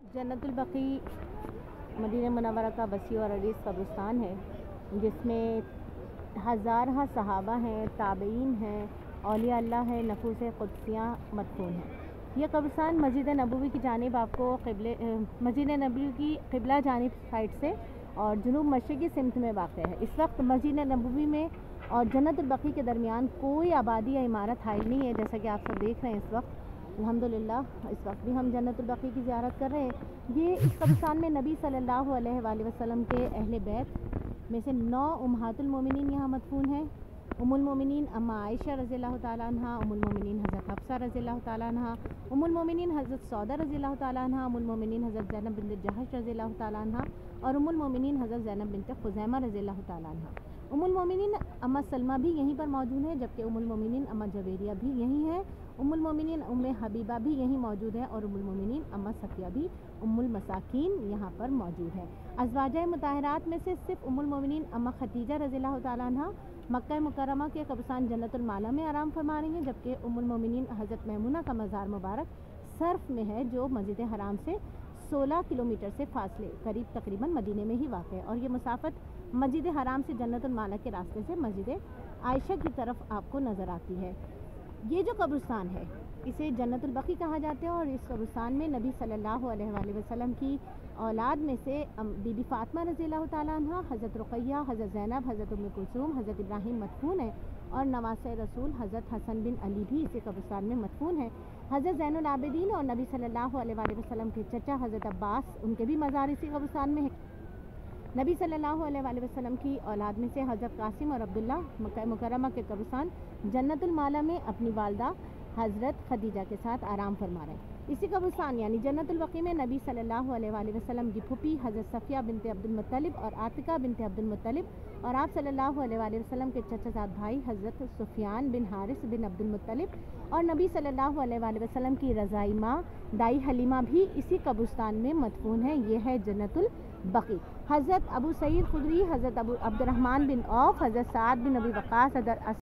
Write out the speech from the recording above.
जन्नतुल बकी Medina Munawwara का वसी और अरीज़ कब्रिस्तान है, जिसमें हज़ार सहाबा हैं, ताबईन हैं, औलिया अल्लाह है, नफूस कुदसियाँ मदफून हैं। यह कब्रिस्तान मस्जिद नबवी की जानिब आपको मस्जिद नबवी की क़िबला जानिब साइड से और जुनूब मशरिक़ी सिमत में वाक़ है। इस वक्त मस्जिद नबवी में और जन्नतुल बकी के दरमियान कोई आबादी या इमारत हाइल नहीं है, जैसा कि आप सब देख रहे हैं। इस वक्त अल्हम्दुलिल्लाह इस वक्त भी हम जन्नतुल बकी की ज़ियारत कर रहे हैं। ये इस कब्रिस्तान में नबी सल्लल्लाहु अलैहि वसल्लम के अहले बैत में से 9 उम्महातुल मोमिनीन यहाँ मदफून हैं। उम्मुल मोमिनीन अम्मा आयशा रज़ियल्लाहु ताला अन्हा, उम्मुल मोमिनीन हज़रत हफ्सा रज़ियल्लाहु ताला अन्हा, उम्मुल मोमिनीन हज़रत सौदा रज़ियल्लाहु ताला अन्हा, उम्मुल मोमिनीन हज़रत ज़ैनब बिन्त जहश रज़ियल्लाहु ताला अन्हा और उम्मुल मोमिनीन हज़रत ज़ैनब बिन्त खुज़ैमा रज़ियल्लाहु ताला अन्हा। उम्मुल मोमिनीन अम्मा सलमा भी यहीं पर मौजूद है, जबकि उम्मुल मोमिनीन अम्मा जवेरिया भी यहीं है। उम्मुल मोमिनीन उम्मे हबीबा भी यहीं मौजूद है और उम्मुल मोमिनीन अम्मा सफिया भी उम्मुल मसाकीन यहाँ पर मौजूद है। अज़वाजे मुताहरात में से सिर्फ उम्मुल मोमिनीन अम्मा खदीजा रज़ियल्लाहु ताला अन्हा मक्का मुकर्रमा के कब्रिस्तान जन्नतुल माला में आराम फरमा रही हैं, जबकि उम्मुल मोमिनीन हज़रत मैमूना का मज़ार मुबारक सर्फ में है, जो मस्जिद हराम से 16 किलोमीटर से फासले करीब तकरीबन मदीने में ही वाक़ है। और ये मुसाफत मस्जिद हराम से जन्नतुल माला के रास्ते से मस्जिद आयशा की तरफ आपको नज़र आती है। ये जो कब्रिस्तान है इसे जन्नतुल बकी कहा जाता है और इस कब्रिस्तान में नबी सल्लल्लाहु अलैहि वसल्लम की औलाद में से बीबी फातिमा रज़ियल्लाहु ताला अन्हा, हज़रत रुक़ैया, हज़रत ज़ैनब, हज़रत उम्मे कुलसूम, हज़रत इब्राहीम मदफून है और नवासे रसूल हज़रत हसन बिन अली भी इसी कब्रिस्तान में मदफून है। हज़रत ज़ैनुल आबिदीन और नबी सल्लल्लाहु अलैहि वसल्लम के चचा हज़रत अब्बास, उनके भी मज़ार इसी कब्रिस्तान में है। नबी सल्लल्लाहु अलैहि वसल्लम की औलाद में से हज़रत कासिम और अब्दुल्ला मक्का मुकर्रमा के कब्रिस्तान जन्नतुल माला में अपनी वालदा हज़रत खदीजा के साथ आराम फरमा रहे हैं। इसी कब्रिस्तान यानी जन्नतुल बकी में नबी सल्लल्लाहु अलैहि वसल्लम की फूफी हज़रत सफ़िया बिनते अब्दुल मुत्तलिब और आतिका बिनते अब्दुल मुत्तलिब और आप सल्लल्लाहु अलैहि वसल्लम के चचाजाद भाई हज़रत सुफियान बिन हारिस बिन अब्दुल मुत्तलिब और नबी सल्लल्लाहु अलैहि वसल्लम की रज़ाई माँ दाई हलीमा भी इसी कब्रिस्तान में मदफून है। ये है जन्नतुल बकी। हज़रत अबू सईद खुदरी, हज़रत अबू अब्दुर्रहमान बिन औफ, हज़रत साद बिन अबी वक़ास, हज़रत